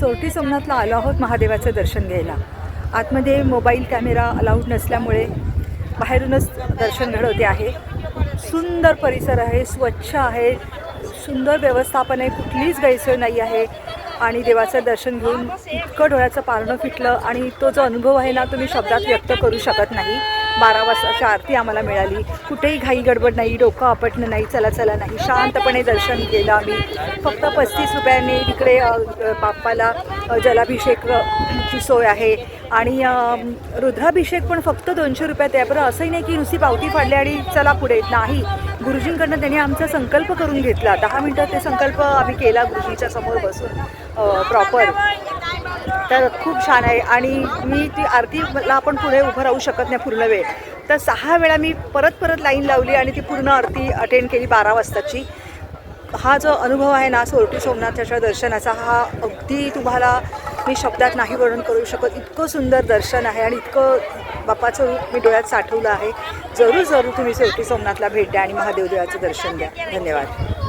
सोरटी सोमनाथला आलो आहोत महादेवाचं दर्शन घ्यायला। आतमध्ये मोबाईल कॅमेरा अलाउड नसल्यामुळे बाहेरूनच दर्शन घडवते आहे। सुंदर परिसर आहे, स्वच्छ आहे, सुंदर व्यवस्थापन आहे, कुठलीच गैरसोय नाही आहे आणि देवाचं दर्शन घेऊन इतकं डोळ्याचं पारणं फिटलं आणि तो जो अनुभव आहे ना तो मी शब्दात व्यक्त करू शकत नाही। 12 वाजताची आरती आम्हाला मिळाली, कुठेही घाई गडबड नाही, डोकं आपटणं नाही, चला नाही, शांतपणे दर्शन केलं आम्ही। फक्त 35 रुपयांनी इकडे बाप्पाला जलाभिषेकची सोय आहे आणि रुद्राभिषेक पण फक्त 200 रुपयात आहे। बरं असंही नाही की नुसती पावती फाडली आणि चला पुढे, नाही, गुरुजींकडनं त्यांनी आमचा संकल्प करून घेतला। 10 मिनटं ते संकल्प आम्ही केला गुरुजीच्या समोर बसून प्रॉपर। तर खूप छान आहे आणि मी ती आरतीला आपण पुढे उभं राहू शकत नाही पूर्ण वेळ, तर 6 वेळा मी परत लाईन लावली आणि ती पूर्ण आरती अटेंड केली 12 वाजताची। हा जो अनुभव आहे ना सोरटी सोमनाथाच्या दर्शनाचा, हा अगदी तुम्हाला मी शब्दात नाही वर्णन करू शकत। इतकं सुंदर दर्शन आहे आणि इतकं बाप्पाचं रूप मी डोळ्यात साठवलं आहे। जरूर तुम्ही सोरटी सोमनाथला भेट द्या आणि महादेव देवाचं दर्शन द्या। धन्यवाद।